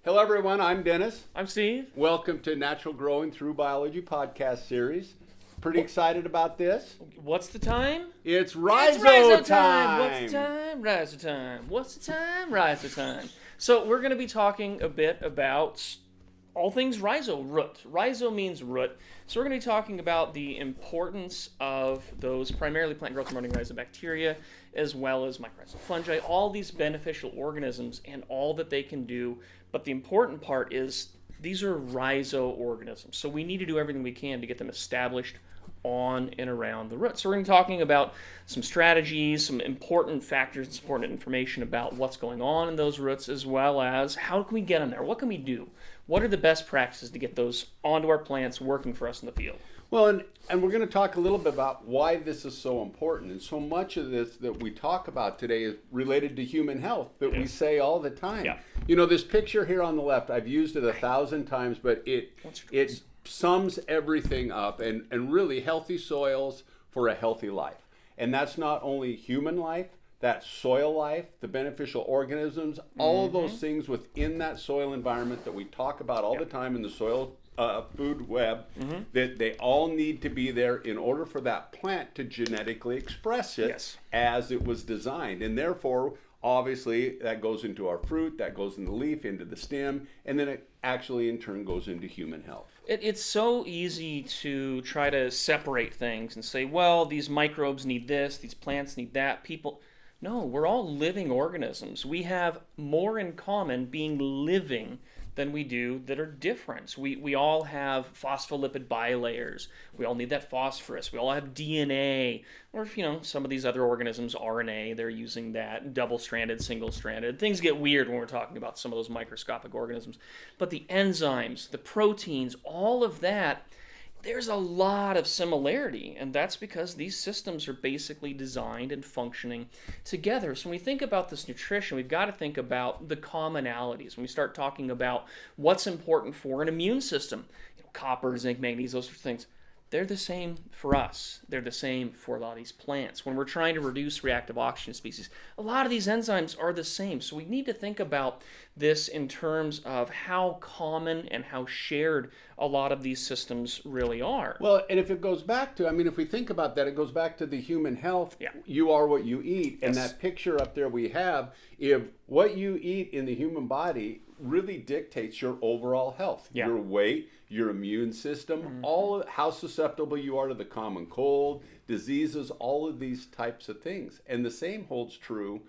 Hello everyone, I'm Dennis. I'm Steve. Welcome to Natural Growing Through Biology podcast series. Pretty excited about this. What's the time? It's It's rhizo-time! What's the time? Rhizo-time. What's the time? Rhizo-time. So we're going to be talking a bit about all things rhizo, root. Rhizo means root. So we're going to be talking about the importance of those primarily plant growth promoting rhizobacteria, as well as mycorrhizal fungi, all these beneficial organisms and all that they can do. But the important part is these are rhizo organisms. So we need to do everything we can to get them established on and around the root. So we're going to be talking about some strategies, some important factors, some important information about what's going on in those roots, as well as how can we get them there? What can we do? What are the best practices to get those onto our plants working for us in the field? Well, and we're going to talk a little bit about why this is so important. And so much of this that we talk about today is related to human health that we say all the time. Yeah. You know, this picture here on the left, I've used it 1,000 times, but it sums everything up, and really healthy soils for a healthy life. And that's not only human life, that's soil life, the beneficial organisms, all of those things within that soil environment that we talk about all the time in the soil food web, that they all need to be there in order for that plant to genetically express it as it was designed. And therefore, obviously, that goes into our fruit, that goes in the leaf, into the stem, and then it actually in turn goes into human health. It's so easy to try to separate things and say, well, these microbes need this, these plants need that. No, we're all living organisms. We have more in common being living than we do that are different. We all have phospholipid bilayers. We all need that phosphorus. We all have DNA. Or, some of these other organisms, RNA, they're using that double-stranded, single-stranded. Things get weird when we're talking about some of those microscopic organisms. But the enzymes, the proteins, all of that, there's a lot of similarity, and that's because these systems are basically designed and functioning together. So when we think about this nutrition, we've got to think about the commonalities. When we start talking about what's important for an immune system, copper, zinc, manganese, those sorts of things, they're the same for us. They're the same for a lot of these plants. When we're trying to reduce reactive oxygen species, a lot of these enzymes are the same. So we need to think about this in terms of how common and how shared a lot of these systems really are. Well, and if it goes back to, if we think about that, it goes back to the human health. Yeah. You are what you eat. And that picture up there we have, if what you eat in the human body really dictates your overall health, your weight, your immune system, how susceptible you are to the common cold, diseases, all of these types of things. And the same holds true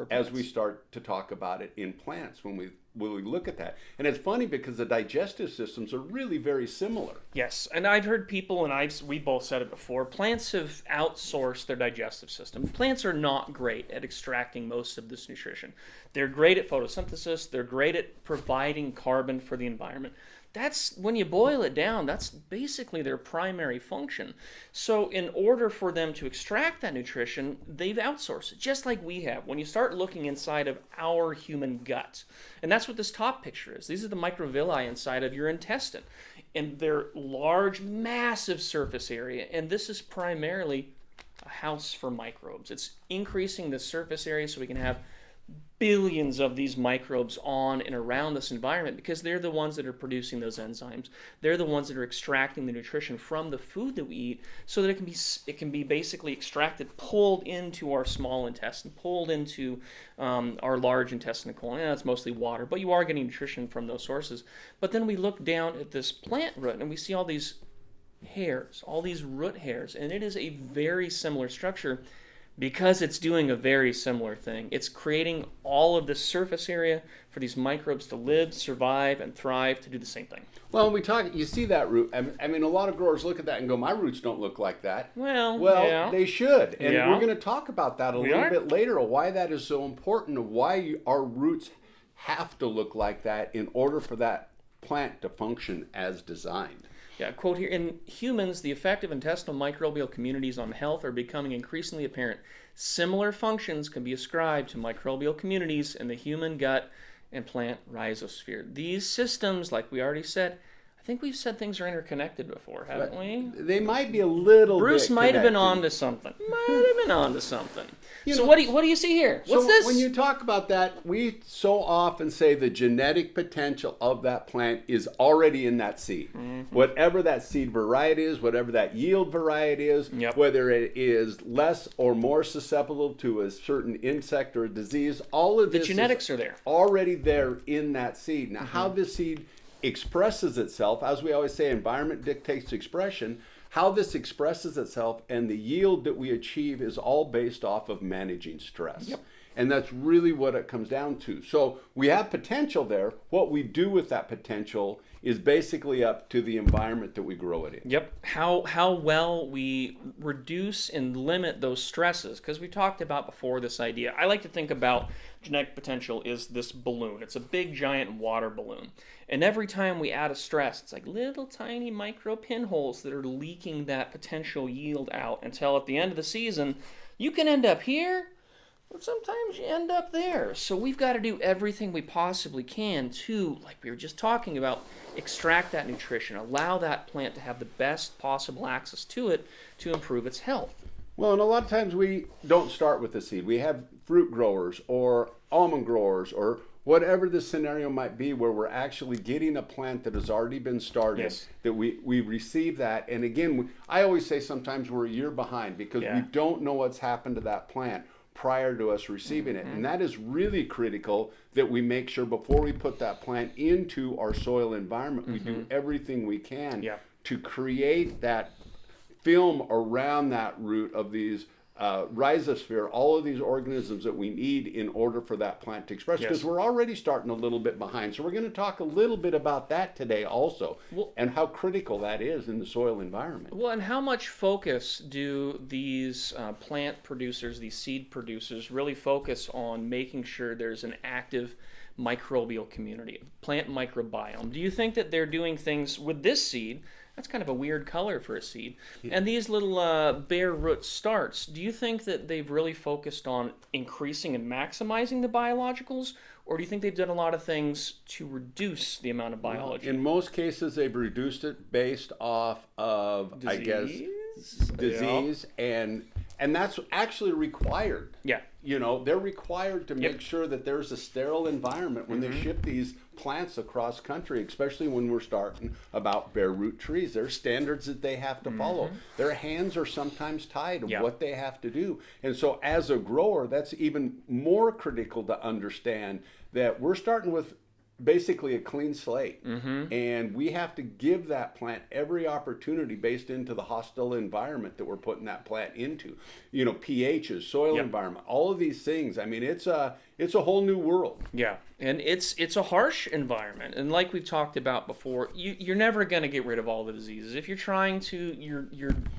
as we start to talk about it in plants when we look at that. And it's funny because the digestive systems are really very similar. Yes, and I've heard people, and we both said it before, plants have outsourced their digestive system. Plants are not great at extracting most of this nutrition. They're great at photosynthesis. They're great at providing carbon for the environment. That's, when you boil it down, that's basically their primary function. So in order for them to extract that nutrition, they've outsourced it, just like we have. When you start looking inside of our human gut, and that's what this top picture is. These are the microvilli inside of your intestine. And they're large, massive surface area, and this is primarily a house for microbes. It's increasing the surface area so we can have billions of these microbes on and around this environment because they're the ones that are producing those enzymes. They're the ones that are extracting the nutrition from the food that we eat so that it can be basically extracted, pulled into our small intestine, pulled into our large intestine and colon. That's mostly water, but you are getting nutrition from those sources. But then we look down at this plant root and we see all these hairs, all these root hairs, and it is a very similar structure because it's doing a very similar thing. It's creating all of the surface area for these microbes to live, survive, and thrive to do the same thing. Well, you see that root. A lot of growers look at that and go, my roots don't look like that. Well, they should. And we're going to talk about that a little bit later, why that is so important, and why our roots have to look like that in order for that plant to function as designed. Yeah, quote here, in humans, the effect of intestinal microbial communities on health are becoming increasingly apparent. Similar functions can be ascribed to microbial communities in the human gut and plant rhizosphere. These systems, like we already said, I think we've said things are interconnected before, haven't we? They might be a little Bruce bit might have been connected. on to something. Might have been on to something. You So know, what do you see here? What's so this? when you talk about that, we so often say the genetic potential of that plant is already in that seed. Whatever that seed variety is, whatever that yield variety is, Yep. whether it is less or more susceptible to a certain insect or a disease, all of The this genetics is are there. already there in that seed. Now, how this seed expresses itself, as we always say, environment dictates expression. How this expresses itself and the yield that we achieve is all based off of managing stress. Yep. And that's really what it comes down to. So we have potential there. What we do with that potential is basically up to the environment that we grow it in. Yep. How well we reduce and limit those stresses, because we talked about before this idea. I like to think about genetic potential is this balloon. It's a big giant water balloon. And every time we add a stress, it's like little tiny micro pinholes that are leaking that potential yield out until at the end of the season, you can end up here, but sometimes you end up there. So we've got to do everything we possibly can to, like we were just talking about, extract that nutrition, allow that plant to have the best possible access to it to improve its health. Well, and a lot of times we don't start with the seed. We have fruit growers or almond growers or whatever the scenario might be where we're actually getting a plant that has already been started, Yes. that we receive that. And again, I always say sometimes we're a year behind because we don't know what's happened to that plant prior to us receiving it. And that is really critical that we make sure before we put that plant into our soil environment, we do everything we can to create that film around that root of these rhizosphere, all of these organisms that we need in order for that plant to express, because we're already starting a little bit behind. So we're going to talk a little bit about that today also, and how critical that is in the soil environment. Well, and how much focus do these plant producers, these seed producers, really focus on making sure there's an active microbial community, plant microbiome? Do you think that they're doing things with this seed? That's kind of a weird color for a seed. And these little bare root starts, do you think that they've really focused on increasing and maximizing the biologicals, or do you think they've done a lot of things to reduce the amount of biology? In most cases, they've reduced it based off of, disease, and that's actually required. Yeah. You know, they're required to make sure that there's a sterile environment when they ship these plants across country, especially when we're starting about bare root trees. There's standards that they have to follow. Their hands are sometimes tied of what they have to do. And so as a grower, that's even more critical to understand that we're starting with basically a clean slate, and we have to give that plant every opportunity based into the hostile environment that we're putting that plant into. You know, pHs, soil environment, all of these things. I mean, it's a whole new world. Yeah, and it's a harsh environment, and like we've talked about before, you're never going to get rid of all the diseases. If you're trying to,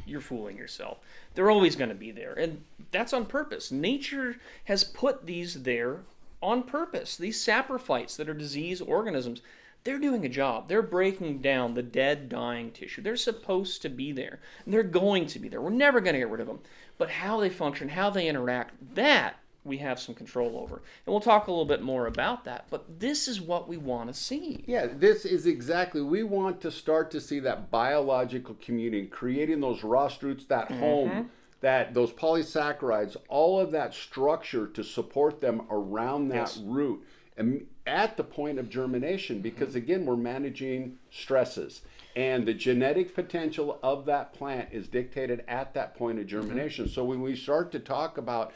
you're fooling yourself. They're always going to be there, and that's on purpose. Nature has put these there on purpose. These saprophytes that are disease organisms, they're doing a job. They're breaking down the dead, dying tissue. They're supposed to be there. And they're going to be there. We're never going to get rid of them. But how they function, how they interact, that we have some control over. And we'll talk a little bit more about that. But this is what we want to see. Yeah, this is exactly, we want to start to see that biological community, creating those roots, that home, that those polysaccharides, all of that structure to support them around that root and at the point of germination, because again, we're managing stresses, and the genetic potential of that plant is dictated at that point of germination. So when we start to talk about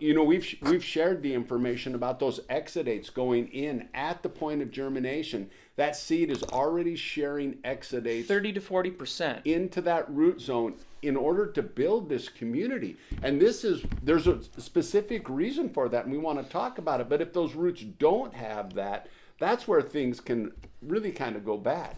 you know, we've shared the information about those exudates going in at the point of germination. That seed is already sharing exudates 30 to 40% into that root zone in order to build this community. And there's a specific reason for that, and we want to talk about it. But if those roots don't have that, that's where things can really kind of go bad.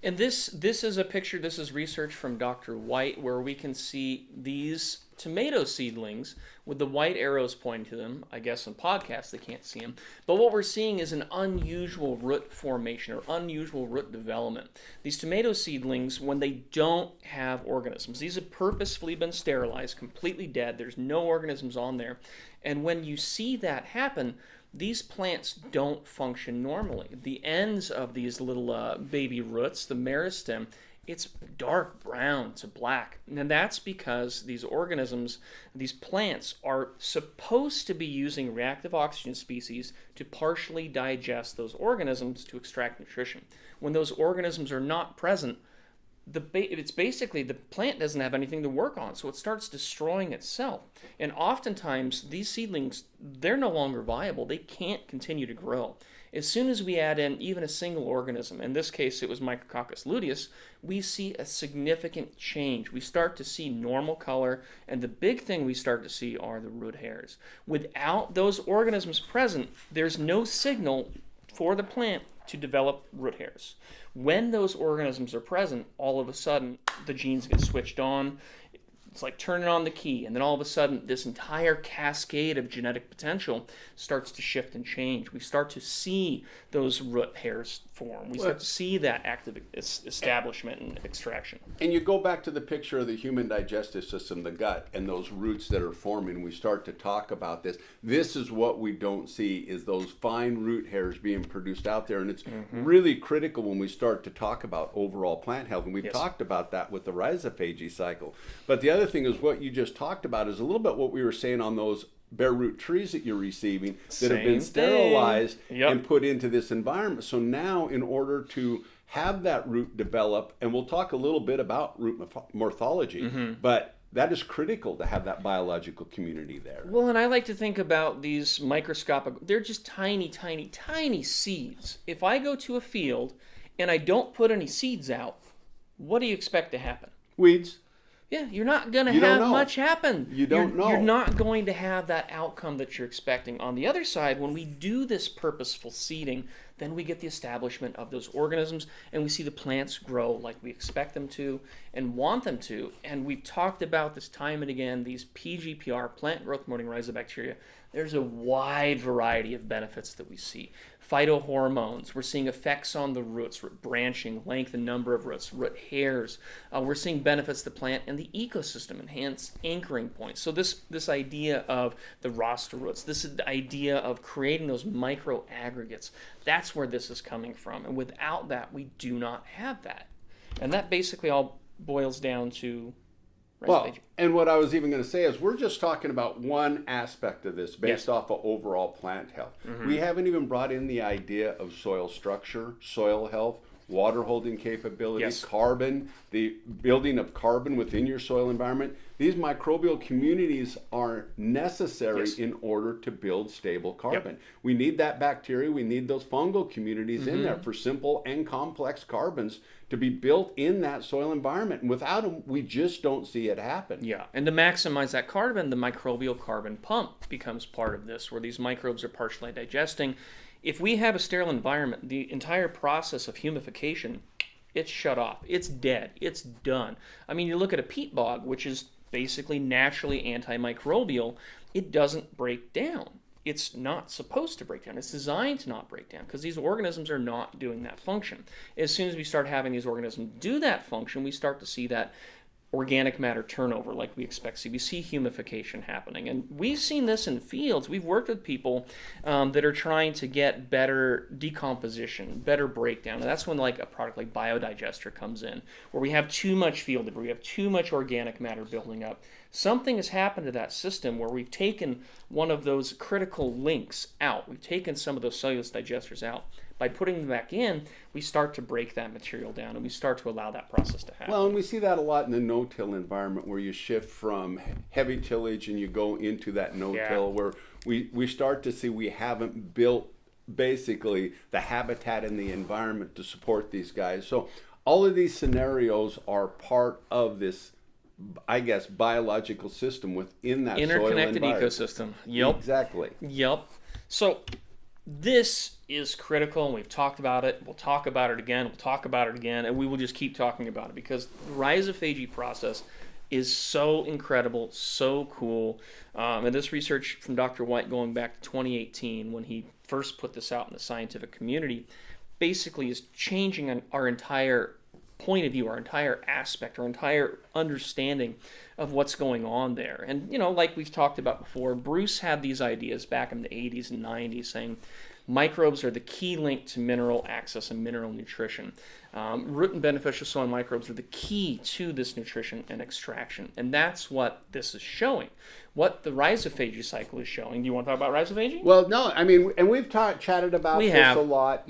And this is a picture, this is research from Dr. White, where we can see these tomato seedlings with the white arrows pointing to them. I guess on podcasts they can't see them. But what we're seeing is an unusual root formation or unusual root development. These tomato seedlings, when they don't have organisms, these have purposefully been sterilized, completely dead. There's no organisms on there. And when you see that happen, these plants don't function normally. The ends of these little baby roots, the meristem, it's dark brown to black. And that's because these organisms, these plants, are supposed to be using reactive oxygen species to partially digest those organisms to extract nutrition. When those organisms are not present, it's basically the plant doesn't have anything to work on, so it starts destroying itself. And oftentimes, these seedlings, they're no longer viable. They can't continue to grow. As soon as we add in even a single organism, in this case it was Micrococcus luteus, we see a significant change. We start to see normal color, and the big thing we start to see are the root hairs. Without those organisms present, there's no signal for the plant to develop root hairs. When those organisms are present, all of a sudden the genes get switched on. It's like turning on the key, and then all of a sudden this entire cascade of genetic potential starts to shift and change. We start to see those root hairs form. We start to see that active establishment and extraction. And you go back to the picture of the human digestive system, the gut, and those roots that are forming. We start to talk about this. This is what we don't see, is those fine root hairs being produced out there. And it's really critical when we start to talk about overall plant health. And we've talked about that with the rhizophagy cycle. But the other thing is what you just talked about is a little bit what we were saying on those bare root trees that you're receiving that have been sterilized and put into this environment. So now in order to have that root develop, and we'll talk a little bit about root morphology, but that is critical to have that biological community there. Well, and I like to think about these microscopic, they're just tiny, tiny, tiny seeds. If I go to a field and I don't put any seeds out, what do you expect to happen? Weeds. Yeah, you're not going to have much happen. You don't know. You're not going to have that outcome that you're expecting. On the other side, when we do this purposeful seeding, then we get the establishment of those organisms, and we see the plants grow like we expect them to and want them to. And we've talked about this time and again, these PGPR, plant growth promoting rhizobacteria. There's a wide variety of benefits that we see. Phytohormones, we're seeing effects on the roots, root branching, length and number of roots, root hairs. We're seeing benefits to the plant and the ecosystem, enhanced anchoring points. So this idea of the roster roots, this idea of creating those micro aggregates, that's where this is coming from. And without that, we do not have that. And that basically all boils down to well, and what I was even going to say is we're just talking about one aspect of this based off of overall plant health. We haven't even brought in the idea of soil structure, soil health, water holding capability, carbon, the building of carbon within your soil environment. These microbial communities are necessary in order to build stable carbon. We need that bacteria, we need those fungal communities in there for simple and complex carbons to be built in that soil environment. And without them, we just don't see it happen. Yeah, and to maximize that carbon, the microbial carbon pump becomes part of this, where these microbes are partially digesting. If we have a sterile environment, the entire process of humification, it's shut off. It's dead. It's done. I mean, you look at a peat bog, which is basically naturally antimicrobial, it doesn't break down. It's not supposed to break down. It's designed to not break down because these organisms are not doing that function. As soon as we start having these organisms do that function, we start to see that organic matter turnover like we expect to see. We see humification happening. And we've seen this in fields. We've worked with people that are trying to get better decomposition, better breakdown. And that's when like a product like Biodigester comes in, where we have too much field debris, we have too much organic matter building up. Something has happened to that system where we've taken one of those critical links out. We've taken some of those cellulose digesters out. By putting them back in, we start to break that material down and we start to allow that process to happen. Well, and we see that a lot in the no-till environment where you shift from heavy tillage and you go into that no-till where we start to see we haven't built basically the habitat and the environment to support these guys. So all of these scenarios are part of this, I guess, biological system within that interconnected soil environment. Ecosystem. Yep. Exactly. Yep. So this is critical, and we've talked about it. We'll talk about it again. We'll talk about it again, and we will just keep talking about it because the rhizophagy process is so incredible, so cool. And this research from Dr. White going back to 2018 when he first put this out in the scientific community basically is changing our entire point of view, our entire aspect, our entire understanding of what's going on there. And, like we've talked about before, Bruce had these ideas back in the 80s and 90s saying microbes are the key link to mineral access and mineral nutrition. Root and beneficial soil microbes are the key to this nutrition and extraction. And that's what this is showing. What the rhizophagy cycle is showing. Do you want to talk about rhizophagy? Well, no, I mean, and we've chatted about this a lot.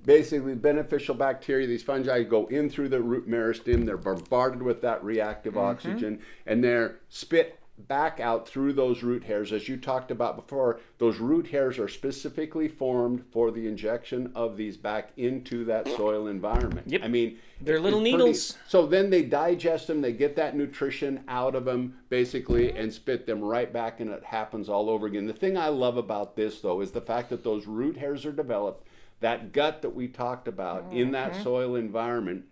Basically beneficial bacteria, these fungi go in through the root meristem, they're bombarded with that reactive oxygen, and they're spit back out through those root hairs. As you talked about before, those root hairs are specifically formed for the injection of these back into that soil environment. Yep. I mean, they're little needles. So then they digest them, they get that nutrition out of them basically and spit them right back, and it happens all over again. The thing I love about this though is the fact that those root hairs are developed, that gut that we talked about in that soil environment,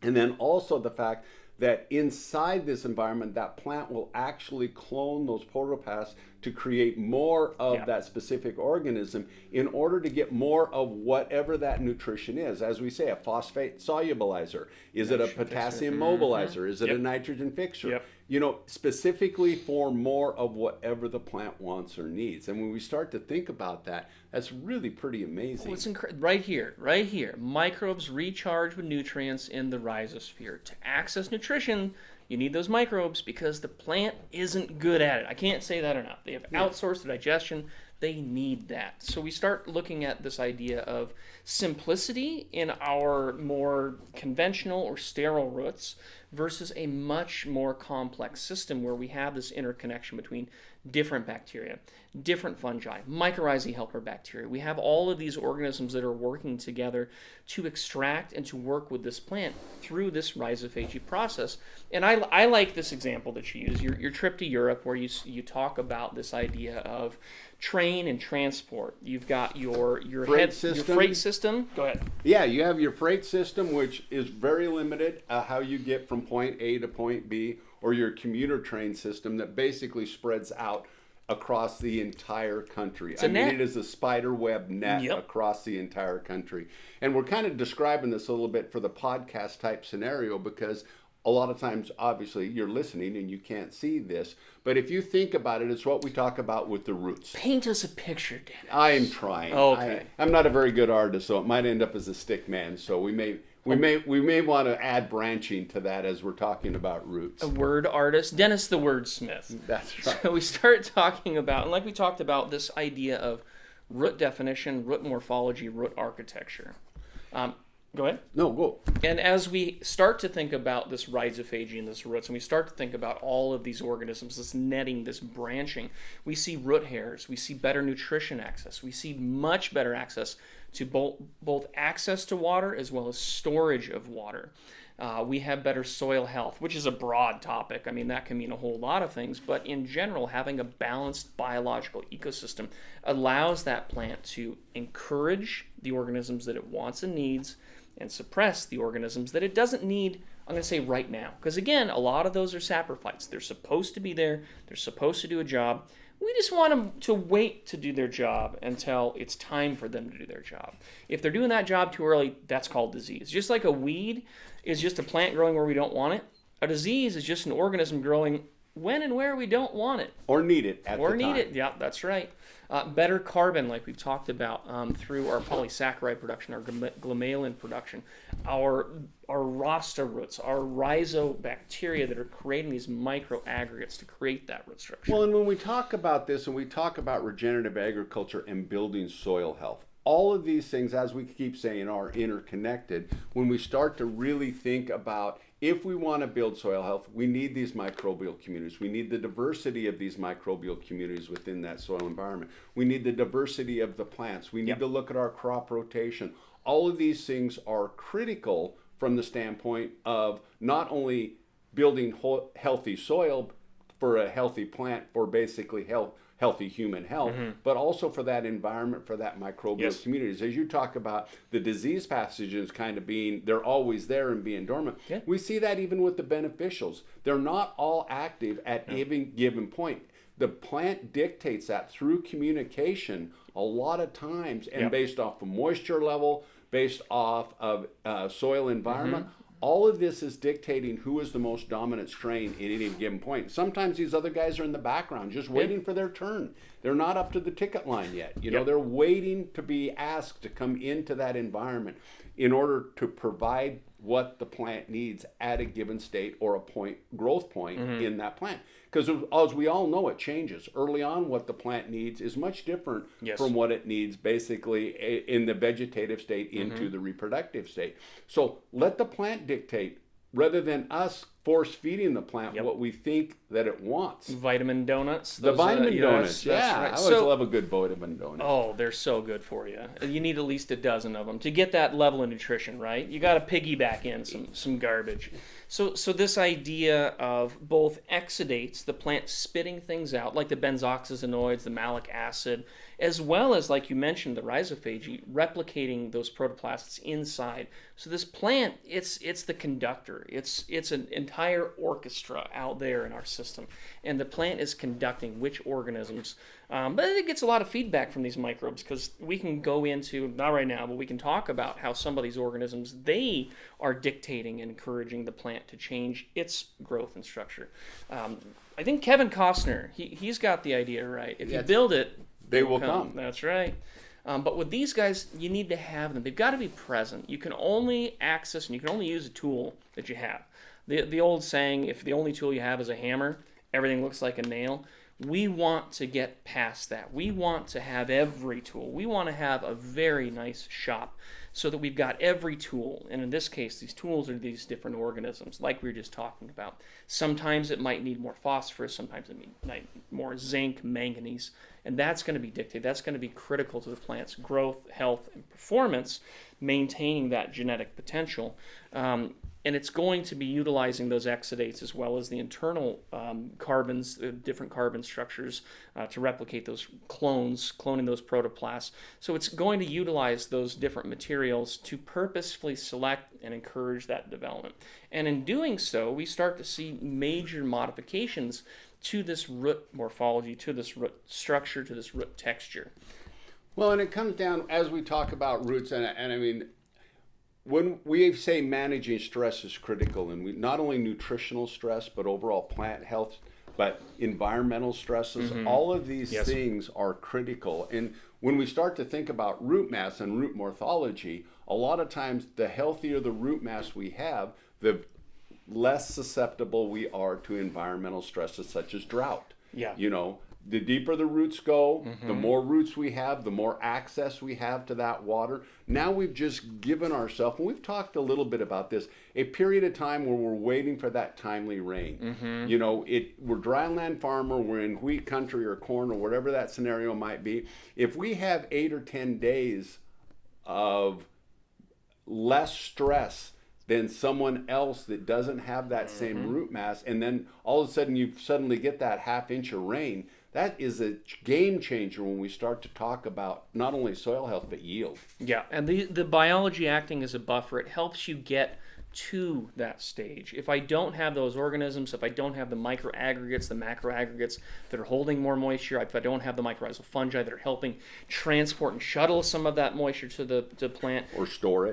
and then also the fact that inside this environment, that plant will actually clone those protoplasms to create more of that specific organism in order to get more of whatever that nutrition is. As we say, a phosphate solubilizer. Is it a potassium mobilizer? Is it a nitrogen fixer? Specifically for more of whatever the plant wants or needs. And when we start to think about that, that's really pretty amazing. Well, it's right here. Microbes recharge with nutrients in the rhizosphere. To access nutrition, you need those microbes because the plant isn't good at it. I can't say that enough. They have outsourced the digestion. They need that. So we start looking at this idea of simplicity in our more conventional or sterile roots versus a much more complex system where we have this interconnection between different bacteria, different fungi, mycorrhizae helper bacteria. We have all of these organisms that are working together to extract and to work with this plant through this rhizophagy process. And I like this example that you use, your trip to Europe, where you talk about this idea of train and transport. You've got your freight system. Go ahead. Yeah, you have your freight system, which is very limited, how you get from point A to point B, or your commuter train system that basically spreads out across the entire country. It is a spider web net across the entire country. And we're kind of describing this a little bit for the podcast type scenario because a lot of times, obviously, you're listening and you can't see this. But if you think about it, it's what we talk about with the roots. Paint us a picture, Dennis. I am trying. Okay. I'm not a very good artist, so it might end up as a stick man. So we may want to add branching to that as we're talking about roots. A word artist, Dennis the wordsmith. That's right. So we start talking about, and like we talked about, this idea of root definition, root morphology, root architecture. Go ahead. No, go. And as we start to think about this rhizophagy and this roots, and we start to think about all of these organisms, this netting, this branching, we see root hairs, we see better nutrition access, we see much better access to both access to water as well as storage of water. We have better soil health, which is a broad topic. I mean, that can mean a whole lot of things, but in general, having a balanced biological ecosystem allows that plant to encourage the organisms that it wants and needs and suppress the organisms that it doesn't need, I'm going to say right now. Because again, a lot of those are saprophytes. They're supposed to be there. They're supposed to do a job. We just want them to wait to do their job until it's time for them to do their job. If they're doing that job too early, that's called disease. Just like a weed is just a plant growing where we don't want it, a disease is just an organism growing when and where we don't want it. Or need it at the time. Or need it, yeah, that's right. Better carbon, like we've talked about, through our polysaccharide production, our glomalin production, our rasta roots, our rhizobacteria that are creating these microaggregates to create that root structure. Well, and when we talk about this, and we talk about regenerative agriculture and building soil health, all of these things, as we keep saying, are interconnected. When we start to really think about, if we want to build soil health, we need these microbial communities. We need the diversity of these microbial communities within that soil environment. We need the diversity of the plants. We need to look at our crop rotation. All of these things are critical from the standpoint of not only building healthy soil for a healthy plant for basically healthy human health, but also for that environment, for that microbial communities. As you talk about the disease pathogens kind of being, they're always there and being dormant. We see that even with the beneficials. They're not all active at any given point. The plant dictates that through communication a lot of times, and Yep. based off of moisture level, based off of soil environment, all of this is dictating who is the most dominant strain at any given point. Sometimes these other guys are in the background just waiting for their turn. They're not up to the ticket line yet. You know, they're waiting to be asked to come into that environment in order to provide what the plant needs at a given state or a point, growth point in that plant. Because as we all know, it changes. Early on, what the plant needs is much different from what it needs basically in the vegetative state into the reproductive state. So let the plant dictate rather than us force feeding the plant what we think that it wants. Vitamin donuts. The vitamin donuts, that's yeah. right. I always love a good vitamin donut. Oh, they're so good for you. You need at least a dozen of them to get that level of nutrition, right? You got to piggyback in some garbage. So this idea of both exudates, the plant spitting things out, like the benzoxazinoids, the malic acid, as well as, like you mentioned, the rhizophagy, replicating those protoplasts inside. So this plant, it's the conductor. It's an entire orchestra out there in our system. And the plant is conducting which organisms. But it gets a lot of feedback from these microbes because we can go into, not right now, but we can talk about how some of these organisms, they are dictating and encouraging the plant to change its growth and structure. I think Kevin Costner, he's got the idea right. If you build it, they will come. That's right. But with these guys, you need to have them. They've got to be present. You can only access and you can only use a tool that you have. The old saying, if the only tool you have is a hammer, everything looks like a nail. We want to get past that. We want to have every tool. We want to have a very nice shop so that we've got every tool. And in this case, these tools are these different organisms, like we were just talking about. Sometimes it might need more phosphorus. Sometimes it might need more zinc, manganese. And that's going to be dictated. That's going to be critical to the plant's growth, health, and performance, maintaining that genetic potential. And it's going to be utilizing those exudates as well as the internal carbons, different carbon structures to replicate those cloning those protoplasts. So it's going to utilize those different materials to purposefully select and encourage that development. And in doing so, we start to see major modifications to this root morphology, to this root structure, to this root texture. Well, and it comes down, as we talk about roots, and I mean, when we say managing stress is critical, and not only nutritional stress, but overall plant health, but environmental stresses, all of these things are critical. And when we start to think about root mass and root morphology, a lot of times the healthier the root mass we have, the less susceptible we are to environmental stresses such as drought. Yeah. You know, the deeper the roots go, the more roots we have, the more access we have to that water. Now we've just given ourselves, and we've talked a little bit about this, a period of time where we're waiting for that timely rain. You know, we're dryland farmer, we're in wheat country or corn or whatever that scenario might be. If we have 8 or 10 days of less stress than someone else that doesn't have that same root mass, and then all of a sudden you suddenly get that ½ inch of rain, that is a game changer when we start to talk about not only soil health but yield. Yeah, and the biology acting as a buffer, it helps you get to that stage. If I don't have those organisms, if I don't have the microaggregates, the macroaggregates that are holding more moisture, if I don't have the mycorrhizal fungi that are helping transport and shuttle some of that moisture to the plant, Or store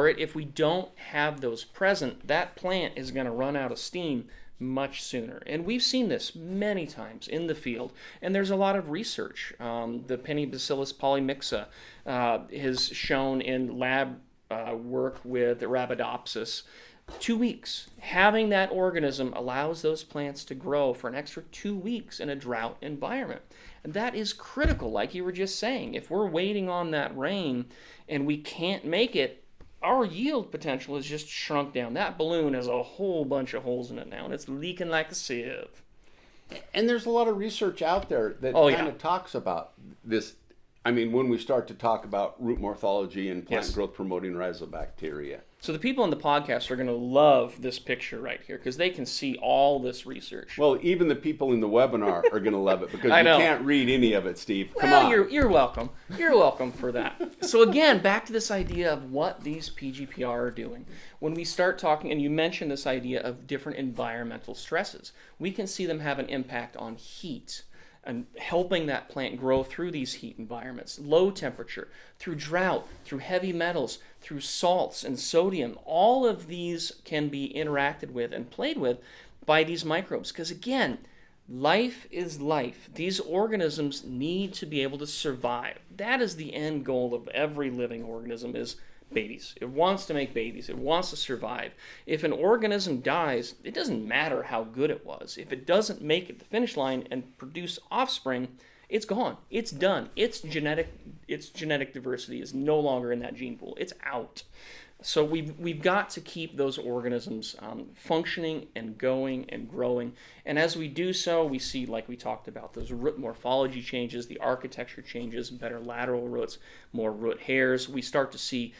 it. if we don't have those present, that plant is going to run out of steam much sooner. And we've seen this many times in the field, and there's a lot of research. The Penibacillus polymixa has shown in lab work with Arabidopsis, 2 weeks. Having that organism allows those plants to grow for an extra 2 weeks in a drought environment. And that is critical, like you were just saying. If we're waiting on that rain and we can't make it, our yield potential is just shrunk down. That balloon has a whole bunch of holes in it now, and it's leaking like a sieve. And there's a lot of research out there that kind of talks about this. I mean, when we start to talk about root morphology and plant growth promoting rhizobacteria. So the people in the podcast are going to love this picture right here because they can see all this research. Well, even the people in the webinar are going to love it because you can't read any of it, Steve. Come on. You're welcome. You're welcome for that. So again, back to this idea of what these PGPR are doing. When we start talking, and you mentioned this idea of different environmental stresses, we can see them have an impact on heat. and helping that plant grow through these heat environments, low temperature, through drought, through heavy metals, through salts and sodium. All of these can be interacted with and played with by these microbes. Because again, life is life. These organisms need to be able to survive. That is the end goal of every living organism, is babies. It wants to make babies. It wants to survive. If an organism dies, it doesn't matter how good it was. If it doesn't make it to the finish line and produce offspring, it's gone. It's done. Its genetic diversity is no longer in that gene pool. It's out. So we've got to keep those organisms functioning and going and growing. And as we do so, we see, like we talked about, those root morphology changes, the architecture changes, better lateral roots, more root hairs. We start to see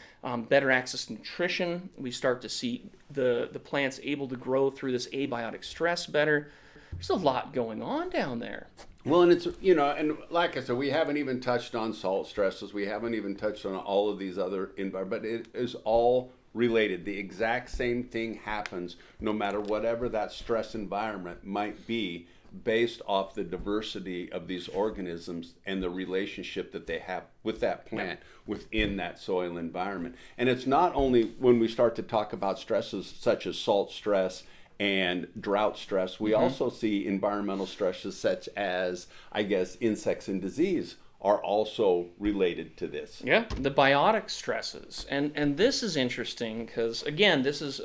better access to nutrition. We start to see the plants able to grow through this abiotic stress better. There's a lot going on down there. Well, and it's, you know, and like I said, we haven't even touched on salt stresses. We haven't even touched on all of these other environments, but it is all related. The exact same thing happens no matter whatever that stress environment might be, based off the diversity of these organisms and the relationship that they have with that plant within that soil environment. And it's not only when we start to talk about stresses such as salt stress and drought stress, we also see environmental stresses such as, I guess, insects and disease are also related to this. Yeah, the biotic stresses. And this is interesting because, again, this is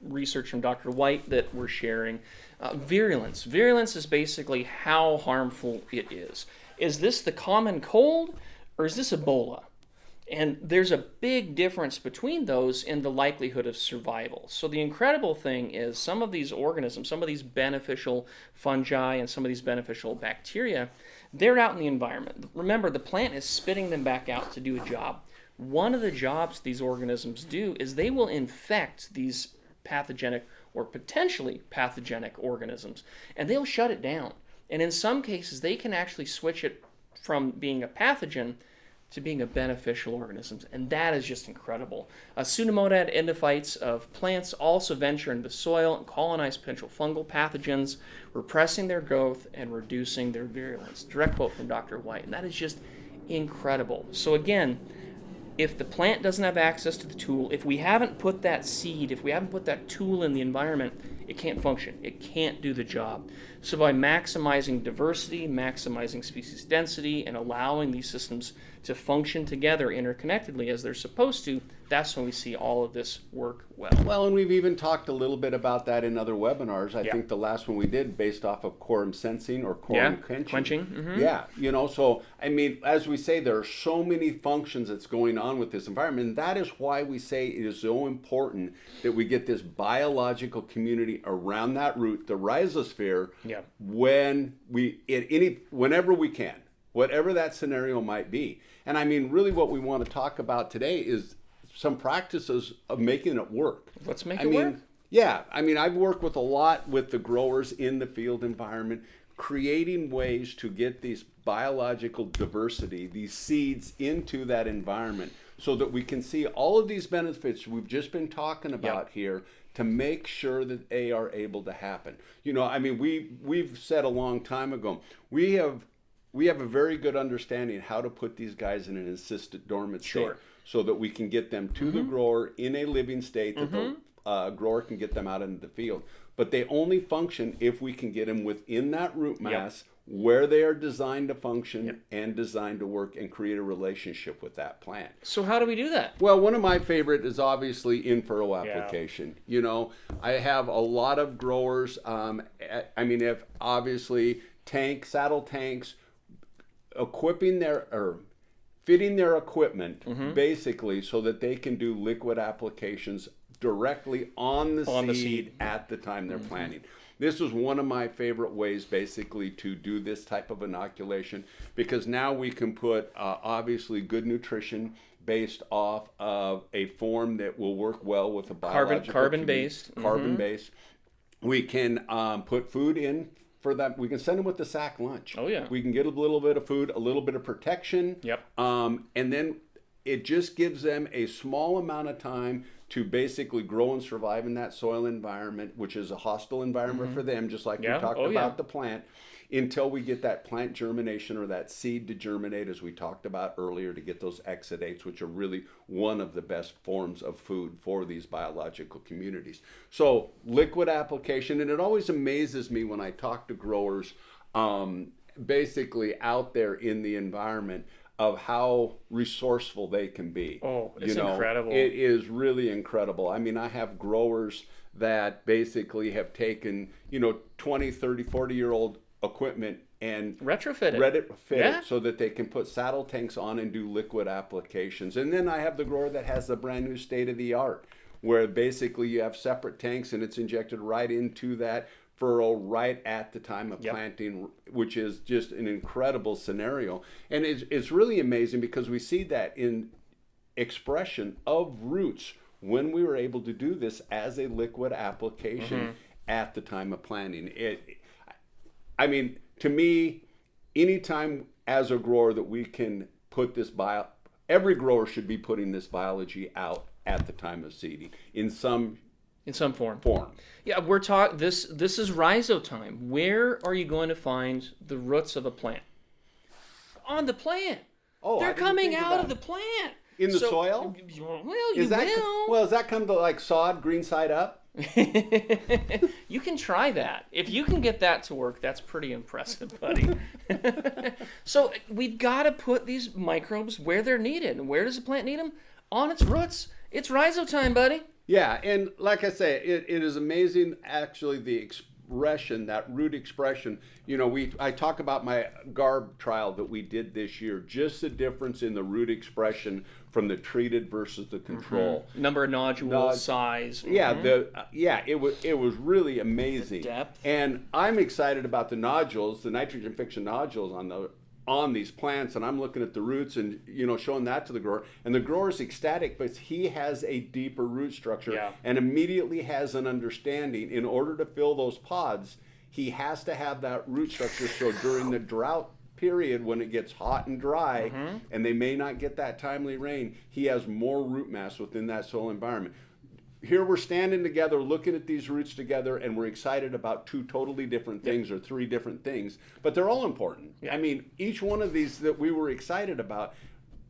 research from Dr. White that we're sharing. Virulence. Virulence is basically how harmful it is. Is this the common cold or is this Ebola? And there's a big difference between those in the likelihood of survival. So the incredible thing is some of these organisms, some of these beneficial fungi and some of these beneficial bacteria, they're out in the environment. Remember, the plant is spitting them back out to do a job. One of the jobs these organisms do is they will infect these pathogenic or potentially pathogenic organisms, and they'll shut it down. And in some cases, they can actually switch it from being a pathogen to being a beneficial organism, and that is just incredible. Pseudomonad endophytes of plants also venture into the soil and colonize potential fungal pathogens, repressing their growth and reducing their virulence. Direct quote from Dr. White, and that is just incredible. So again, if the plant doesn't have access to the tool, if we haven't put that seed, if we haven't put that tool in the environment, it can't function. It can't do the job. So by maximizing diversity, maximizing species density, and allowing these systems to function together interconnectedly as they're supposed to, that's when we see all of this work well. Well, and we've even talked a little bit about that in other webinars. I think the last one we did based off of quorum sensing or quorum quenching. Mm-hmm. Yeah, you know, so I mean, as we say, there are so many functions that's going on with this environment, and that is why we say it is so important that we get this biological community around that root, the rhizosphere, whenever we can, whatever that scenario might be. And I mean, really what we want to talk about today is some practices of making it work. Let's make it work. Yeah, I mean, I've worked with a lot with the growers in the field environment, creating ways to get these biological diversity, these seeds into that environment so that we can see all of these benefits we've just been talking about here to make sure that they are able to happen. You know, I mean, we've said a long time ago, we have a very good understanding how to put these guys in an assisted dormant state so that we can get them to the grower in a living state that the grower can get them out into the field. But they only function if we can get them within that root mass where they are designed to function and designed to work and create a relationship with that plant. So how do we do that? Well, one of my favorite is obviously in-furrow application. You know, I have a lot of growers, I mean, if obviously saddle tanks, fitting their equipment basically so that they can do liquid applications directly on the seed at the time they're planting. This was one of my favorite ways basically to do this type of inoculation, because now we can put obviously good nutrition based off of a form that will work well with a biological carbon-based. Carbon-based. We can put food in for that. We can send them with the sack lunch. Oh yeah. We can get a little bit of food, a little bit of protection. And then it just gives them a small amount of time to basically grow and survive in that soil environment, which is a hostile environment for them, just like we talked about the plant. until we get that plant germination or that seed to germinate, as we talked about earlier, to get those exudates, which are really one of the best forms of food for these biological communities. So liquid application, and it always amazes me when I talk to growers basically out there in the environment of how resourceful they can be. Oh, it's incredible. It is really incredible. I mean, I have growers that basically have taken, 20, 30, 40-year-old equipment and retrofit it so that they can put saddle tanks on and do liquid applications. And then I have the grower that has the brand new state-of-the-art, where basically you have separate tanks and it's injected right into that furrow right at the time of planting, which is just an incredible scenario. And it's really amazing because we see that in expression of roots when we were able to do this as a liquid application at the time of planting. I mean, to me, anytime as a grower that we can put this every grower should be putting this biology out at the time of seeding in some form. Yeah, we're talking. This is rhizo-time. Where are you going to find the roots of a plant? On the plant. Oh, they're coming out of the plant. In the soil? Well, you will. Well, does that come to like sod, green side up? You can try that. If you can get that to work, that's pretty impressive, buddy. So we've got to put these microbes where they're needed. And where does the plant need them? On its roots. It's rhizo-time, buddy. Yeah, and like I say, it is amazing, actually, the expression, that root expression. I talk about my garb trial that we did this year, just the difference in the root expression from the treated versus the control. Number of nodules, size. Yeah, it was really amazing. The depth. And I'm excited about the nodules, the nitrogen fixing nodules on these plants, and I'm looking at the roots and showing that to the grower, and the grower's ecstatic, but he has a deeper root structure and immediately has an understanding. In order to fill those pods, he has to have that root structure, so during the drought period when it gets hot and dry and they may not get that timely rain, he has more root mass within that soil environment. Here we're standing together looking at these roots together, and we're excited about two totally different things or three different things, but they're all important. I mean, each one of these that we were excited about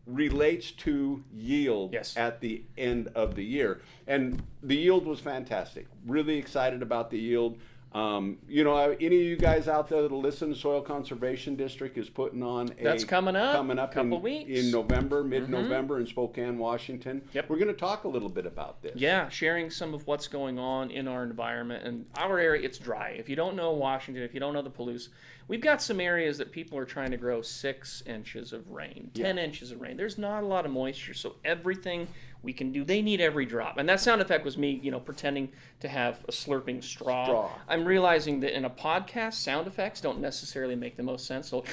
relates to yield at the end of the year. And the yield was fantastic. Really excited about the yield. Any of you guys out there that'll listen, Soil Conservation District is putting on that's coming up in weeks. In November, mid-November in Spokane, Washington. We're going to talk a little bit about this. Yeah, sharing some of what's going on in our environment. And our area, it's dry. If you don't know Washington, if you don't know the Palouse, we've got some areas that people are trying to grow 6 inches of rain, 10 inches of rain. There's not a lot of moisture, so everything we can do, they need every drop. And that sound effect was me, pretending to have a slurping straw. I'm realizing that in a podcast, sound effects don't necessarily make the most sense. So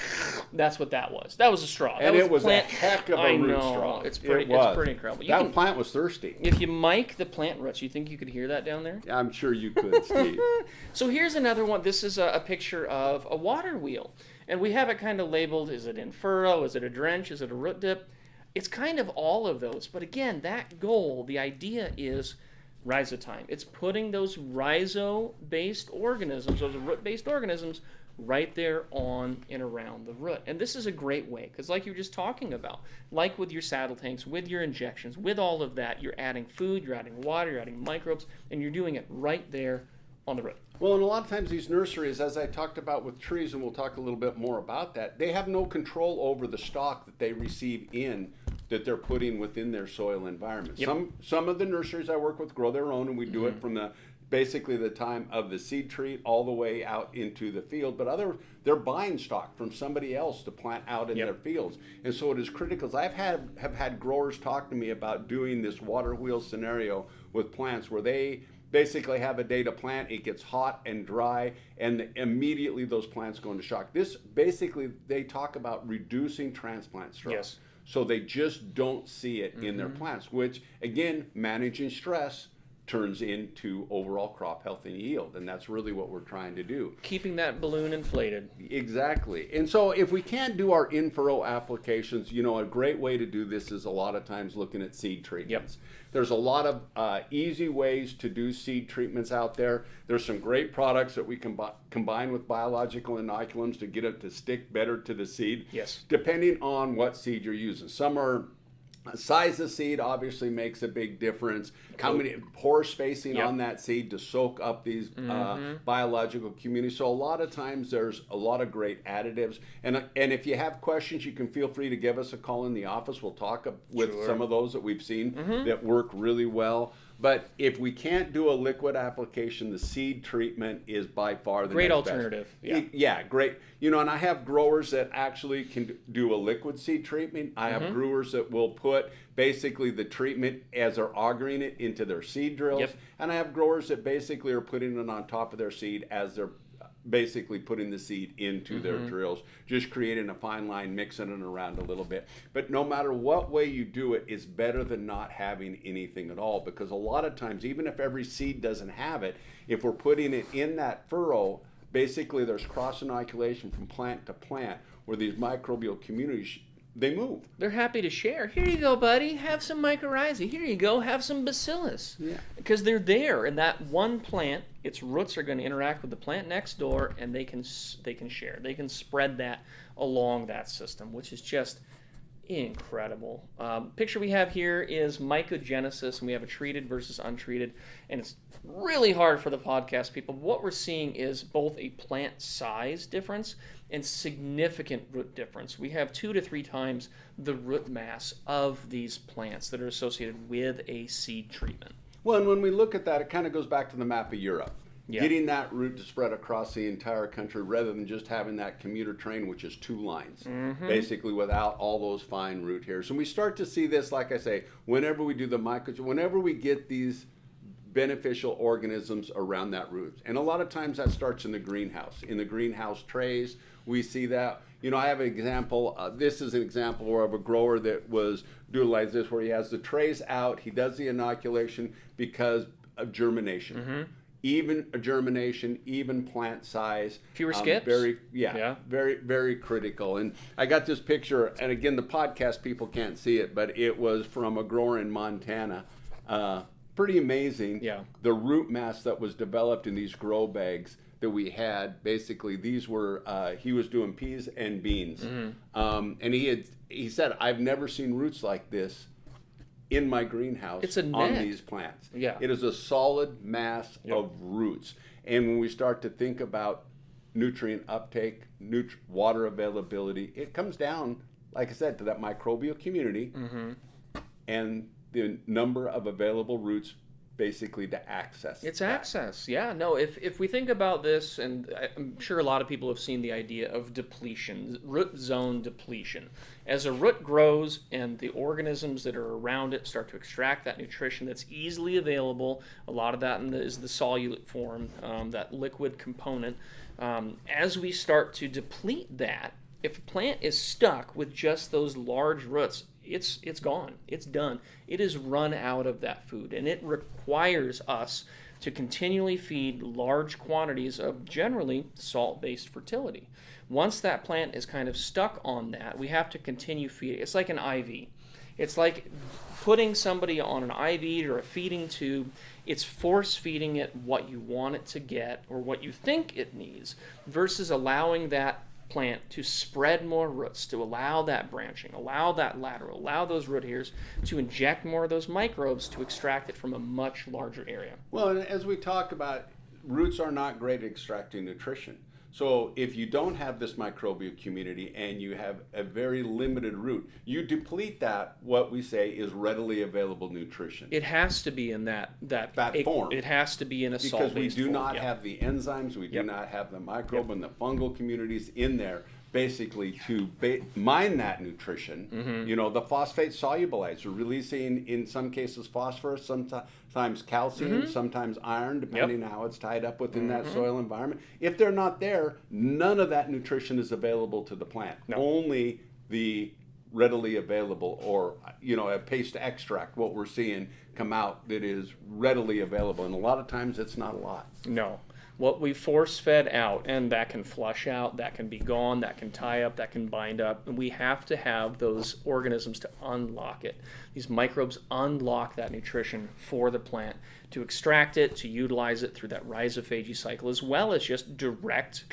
that's what that was. That was a straw. And it was a heck of a root straw. It's pretty incredible. That plant was thirsty. If you mic the plant roots, you think you could hear that down there? I'm sure you could, Steve. So here's another one. This is a picture of a water wheel. And we have it kind of labeled, is it in furrow? Is it a drench? Is it a root dip? It's kind of all of those. But again, that goal, the idea is rhizo-time. It's putting those rhizo-based organisms, those root-based organisms, right there on and around the root. And this is a great way, because like you were just talking about, like with your saddle tanks, with your injections, with all of that, you're adding food, you're adding water, you're adding microbes, and you're doing it right there on the root. Well, and a lot of times these nurseries, as I talked about with trees, and we'll talk a little bit more about that, they have no control over the stock that they receive in that they're putting within their soil environment. Some of the nurseries I work with grow their own, and we do it from basically the time of the seed treat all the way out into the field, but they're buying stock from somebody else to plant out in their fields. And so it is critical. Have had growers talk to me about doing this water wheel scenario with plants where they basically have a day to plant, it gets hot and dry, and immediately those plants go into shock. This basically, they talk about reducing transplant stress. So they just don't see it in their plants, which again, managing stress turns into overall crop health and yield. And that's really what we're trying to do. Keeping that balloon inflated. Exactly. And so if we can't do our in-furrow applications, you know, a great way to do this is a lot of times looking at seed treatments. There's a lot of easy ways to do seed treatments out there. There's some great products that we can combine with biological inoculums to get it to stick better to the seed. Yes. Depending on what seed you're using. Some are size of seed obviously makes a big difference. How many pore spacing on that seed to soak up these biological communities. So a lot of times there's a lot of great additives. And if you have questions, you can feel free to give us a call in the office. We'll talk with some of those that we've seen that work really well. But if we can't do a liquid application, the seed treatment is by far the great next alternative. best. Yeah, great. You know, and I have growers that actually can do a liquid seed treatment. I have growers that will put basically the treatment as they're augering it into their seed drills. And I have growers that basically are putting it on top of their seed as they're basically putting the seed into their drills, just creating a fine line, mixing it around a little bit. But no matter what way you do it, it's better than not having anything at all, because a lot of times, even if every seed doesn't have it, if we're putting it in that furrow, basically there's cross inoculation from plant to plant where these microbial communities, they move. They're happy to share. Here you go, buddy. Have some mycorrhizae. Here you go. Have some bacillus. Yeah. Because they're there, and that one plant, its roots are going to interact with the plant next door, and they can share. They can spread that along that system, which is just incredible. Picture we have here is MOG Genesis, and we have a treated versus untreated, and it's really hard for the podcast people. What we're seeing is both a plant size difference and significant root difference. We have 2 to 3 times the root mass of these plants that are associated with a seed treatment. Well, and when we look at that, it kind of goes back to the map of Europe. Yeah. Getting that root to spread across the entire country rather than just having that commuter train, which is 2 lines, basically without all those fine root hairs. And we start to see this, like I say, whenever we do the whenever we get these beneficial organisms around that root. And a lot of times that starts in the greenhouse. In the greenhouse trays, we see that. You know, I have an example. This is an example of a grower that was doing like this, where he has the trays out. He does the inoculation because of germination. Even germination, even plant size. Fewer skips? Very, very critical. And I got this picture, and again, the podcast people can't see it, but it was from a grower in Montana. Pretty amazing. Yeah. The root mass that was developed in these grow bags that we had. Basically, these were he was doing peas and beans, and he said, "I've never seen roots like this in my greenhouse on these plants." Yeah. It is a solid mass of roots. And when we start to think about nutrient uptake, water availability, it comes down, like I said, to that microbial community and the number of available roots basically to access. It's access, yeah. No, if we think about this, and I'm sure a lot of people have seen the idea of depletion, root zone depletion. As a root grows and the organisms that are around it start to extract that nutrition that's easily available, a lot of that is the solute form, that liquid component. As we start to deplete that, if a plant is stuck with just those large roots, it's gone. It's done. It is run out of that food, and it requires us to continually feed large quantities of generally salt-based fertility. Once that plant is kind of stuck on that, we have to continue feeding. It's like an IV. It's like putting somebody on an IV or a feeding tube. It's force feeding it what you want it to get or what you think it needs versus allowing that plant to spread more roots, to allow that branching, allow that lateral, allow those root hairs to inject more of those microbes to extract it from a much larger area. Well, and as we talk about, roots are not great at extracting nutrition. So if you don't have this microbial community and you have a very limited root, you deplete that, what we say is readily available nutrition. It has to be in that form. It has to be in a salt-based form. Because we do not have the enzymes, we do not have the microbe and the fungal communities in there basically to mine that nutrition. You know, the phosphate solubilites are releasing, in some cases, phosphorus, sometimes calcium, sometimes iron, depending on how it's tied up within that soil environment. If they're not there, none of that nutrition is available to the plant. Only the readily available, or a paste extract, what we're seeing come out that is readily available. And a lot of times it's not a lot. No. What we force fed out, and that can flush out, that can be gone, that can tie up, that can bind up, and we have to have those organisms to unlock it. These microbes unlock that nutrition for the plant to extract it, to utilize it through that rhizophagy cycle, as well as just direct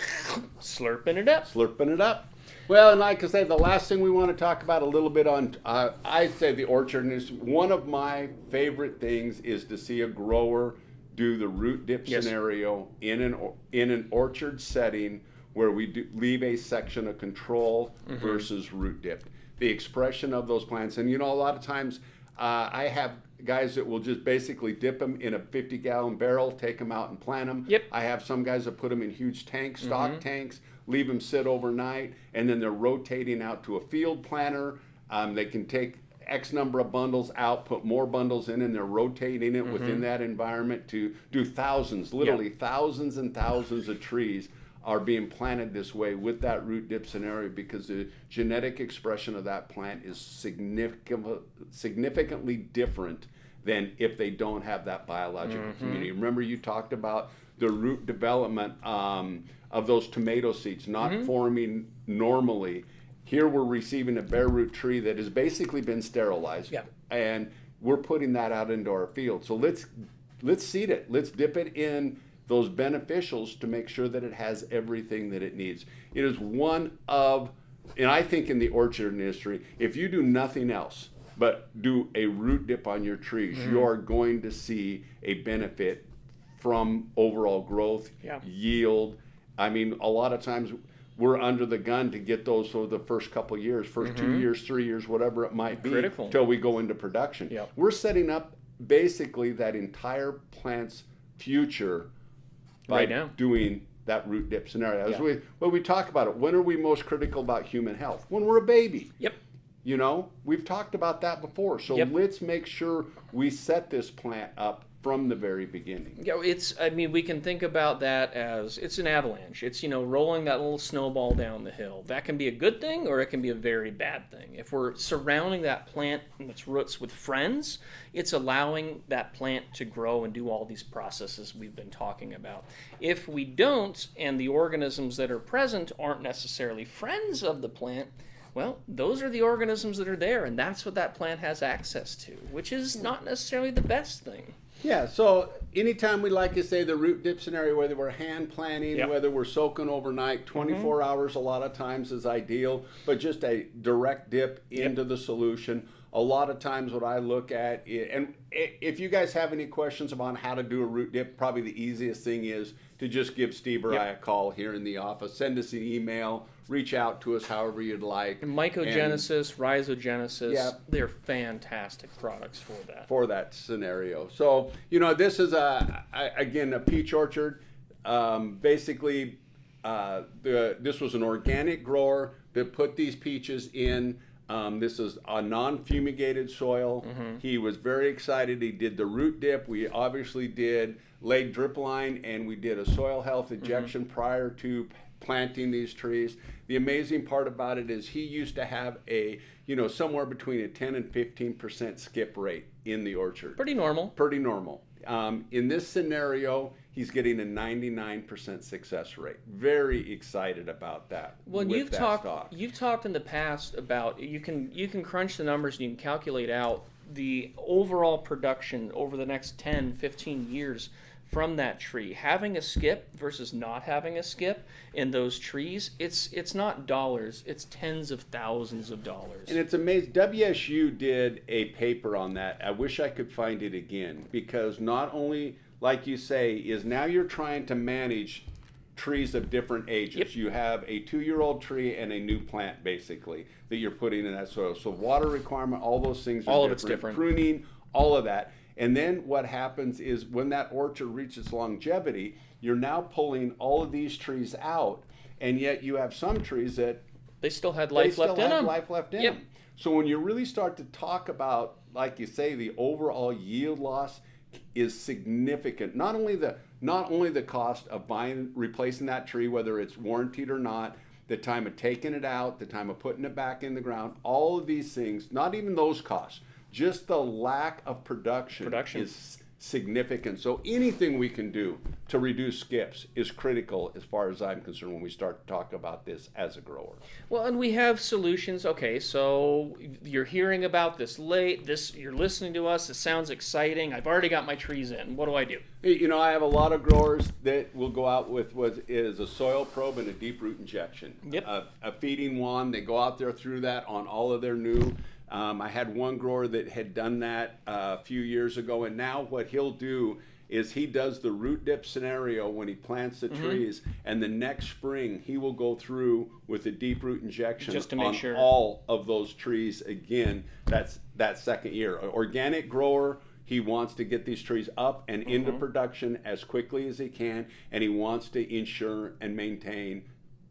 slurping it up. Slurping it up. Well, and like I say, the last thing we want to talk about a little bit on, I say the orchard is one of my favorite things is to see a grower do the root dip scenario in an orchard setting where we leave a section of control versus root dipped. The expression of those plants, and a lot of times I have guys that will just basically dip them in a 50-gallon barrel, take them out and plant them. Yep. I have some guys that put them in huge tanks, stock tanks, leave them sit overnight, and then they're rotating out to a field planter. They can take X number of bundles out, put more bundles in, and they're rotating it within that environment to do thousands, literally thousands and thousands of trees are being planted this way with that root dip scenario, because the genetic expression of that plant is significantly different than if they don't have that biological community. Remember, you talked about the root development of those tomato seeds not forming normally. Here we're receiving a bare root tree that has basically been sterilized, and we're putting that out into our field. So let's seed it. Let's dip it in those beneficials to make sure that it has everything that it needs. It is one of, and I think in the orchard industry, if you do nothing else but do a root dip on your trees, you're going to see a benefit from overall growth, yield. I mean, a lot of times we're under the gun to get those for the first couple of years, first 2 years, 3 years, whatever it might be, until we go into production. We're setting up basically that entire plant's future by doing that root dip scenario. As we talk about it, when are we most critical about human health? When we're a baby. We've talked about that before. So let's make sure we set this plant up from the very beginning. We can think about that as it's an avalanche. It's, rolling that little snowball down the hill. That can be a good thing, or it can be a very bad thing. If we're surrounding that plant and its roots with friends, it's allowing that plant to grow and do all these processes we've been talking about. If we don't, and the organisms that are present aren't necessarily friends of the plant, well, those are the organisms that are there, and that's what that plant has access to, which is not necessarily the best thing. Yeah, so anytime we like to say the root dip scenario, whether we're hand planting, whether we're soaking overnight, 24 hours a lot of times is ideal, but just a direct dip into the solution. A lot of times what I look at, and if you guys have any questions about how to do a root dip, probably the easiest thing is to just give Steve or I a call here in the office, send us an email, reach out to us however you'd like. MOG Genesis, Rhizo-Genesis, they're fantastic products for that. For that scenario. So, this is again a peach orchard. Basically, this was an organic grower that put these peaches in. This is a non-fumigated soil. He was very excited. He did the root dip. We obviously did laid drip line, and we did a soil health injection prior to planting these trees. The amazing part about it is he used to have a, somewhere between a 10 and 15% skip rate in the orchard. Pretty normal. Pretty normal. In this scenario, he's getting a 99% success rate. Very excited about that. Well, you've talked in the past about you can crunch the numbers and you can calculate out the overall production over the next 10, 15 years from that tree. Having a skip versus not having a skip in those trees, it's not dollars, it's tens of thousands of dollars. And it's amazing. WSU did a paper on that. I wish I could find it again, because not only, like you say, is now you're trying to manage trees of different ages. You have a 2-year-old tree and a new plant, basically, that you're putting in that soil. So water requirement, all those things are all different. All of it's different. Pruning, all of that. And then what happens is when that orchard reaches longevity, you're now pulling all of these trees out, and yet you have some trees that they still had life left in them. So when you really start to talk about, like you say, the overall yield loss is significant. Not only the cost of replacing that tree, whether it's warranted or not, the time of taking it out, the time of putting it back in the ground, all of these things, not even those costs, just the lack of production. Is significant. So anything we can do to reduce skips is critical as far as I'm concerned when we start to talk about this as a grower. Well, and we have solutions. Okay, so you're hearing about this you're listening to us, it sounds exciting. I've already got my trees in. What do I do? You know, I have a lot of growers that will go out with what is a soil probe and a deep root injection. Yep. A feeding wand, they go out there through that on all of their new. I had one grower that had done that a few years ago, and now what he'll do is he does the root dip scenario when he plants the trees, and the next spring he will go through with a deep root injection just to make on sure all of those trees again. That's that second year. An organic grower, he wants to get these trees up and into production as quickly as he can, and he wants to ensure and maintain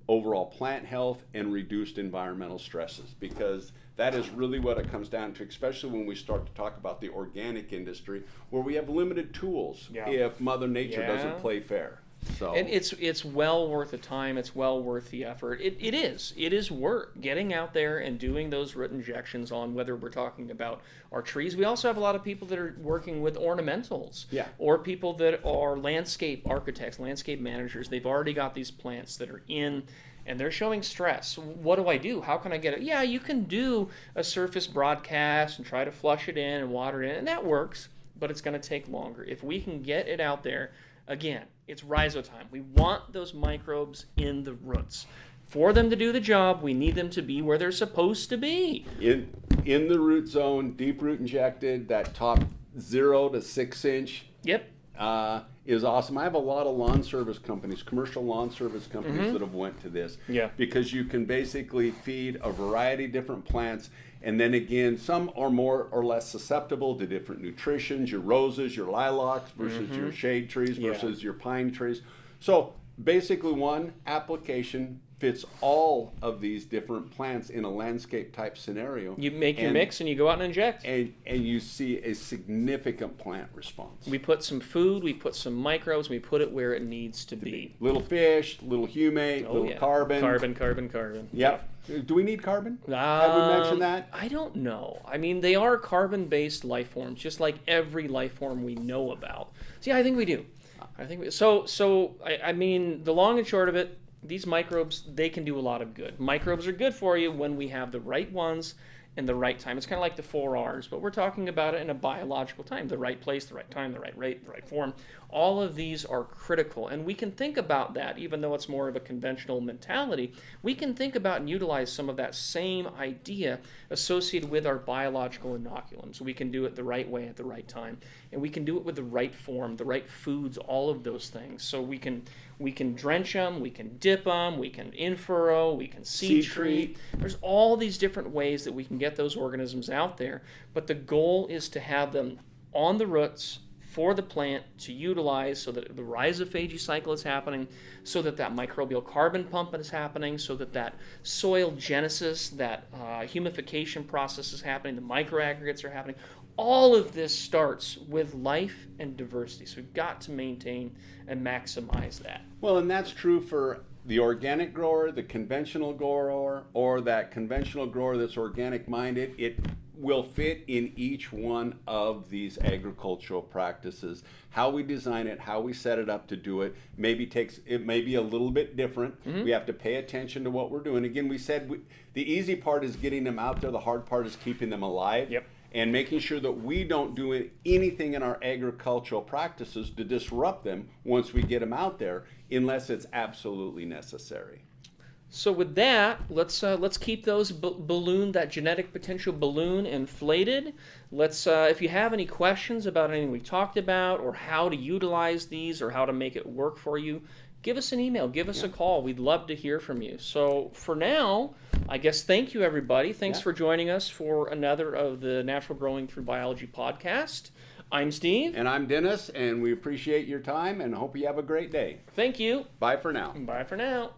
overall plant health and reduced environmental stresses, because that is really what it comes down to, especially when we start to talk about the organic industry, where we have limited tools if Mother Nature doesn't play fair. So, and it's well worth the time. It's well worth the effort. It is work getting out there and doing those root injections on whether we're talking about our trees. We also have a lot of people that are working with ornamentals, or people that are landscape architects, landscape managers. They've already got these plants that are in, and they're showing stress. What do I do? How can I get it? Yeah, you can do a surface broadcast and try to flush it in and water it in, and that works, but it's going to take longer. If we can get it out there, again, it's rhizo-time. We want those microbes in the roots. For them to do the job, we need them to be where they're supposed to be. In the root zone, deep root injected, that top 0 to 6 inch. Yep. Is awesome. I have a lot of lawn service companies, commercial lawn service companies that have went to this. Yeah. Because you can basically feed a variety of different plants, and then again, some are more or less susceptible to different nutritions, your roses, your lilacs versus your shade trees versus your pine trees. So basically one application fits all of these different plants in a landscape type scenario. You make your mix and you go out and inject. And you see a significant plant response. We put some food, we put some microbes, we put it where it needs to be. Little fish, little humate, little carbon. Carbon. Yep. Do we need carbon? Have we mentioned that? I don't know. I mean, they are carbon-based life forms, just like every life form we know about. So yeah, I think we do. I mean, the long and short of it, these microbes, they can do a lot of good. Microbes are good for you when we have the right ones and the right time. It's kind of like the 4 R's, but we're talking about it in a biological time. The right place, the right time, the right rate, the right form. All of these are critical, and we can think about that, even though it's more of a conventional mentality. We can think about and utilize some of that same idea associated with our biological inoculums. We can do it the right way at the right time, and we can do it with the right form, the right foods, all of those things. So we can drench them, we can dip them, we can in-furrow, we can seed treat. There's all these different ways that we can get those organisms out there, but the goal is to have them on the roots for the plant to utilize, so that the rhizophagy cycle is happening, so that that microbial carbon pump is happening, so that that soil genesis, that humification process is happening, the microaggregates are happening. All of this starts with life and diversity. So we've got to maintain and maximize that. Well, and that's true for the organic grower, the conventional grower, or that conventional grower that's organic minded. It will fit in each one of these agricultural practices. How we design it, how we set it up to do it, it may be a little bit different. We have to pay attention to what we're doing. Again, we said the easy part is getting them out there. The hard part is keeping them alive. Yep. And making sure that we don't do anything in our agricultural practices to disrupt them once we get them out there, unless it's absolutely necessary. So with that, let's keep those that genetic potential balloon inflated. If you have any questions about anything we talked about, or how to utilize these, or how to make it work for you, give us an email, give us a call. We'd love to hear from you. So for now, I guess thank you, everybody. Thanks for joining us for another of the Natural Growing Through Biology podcast. I'm Steve. And I'm Dennis, and we appreciate your time and hope you have a great day. Thank you. Bye for now. Bye for now.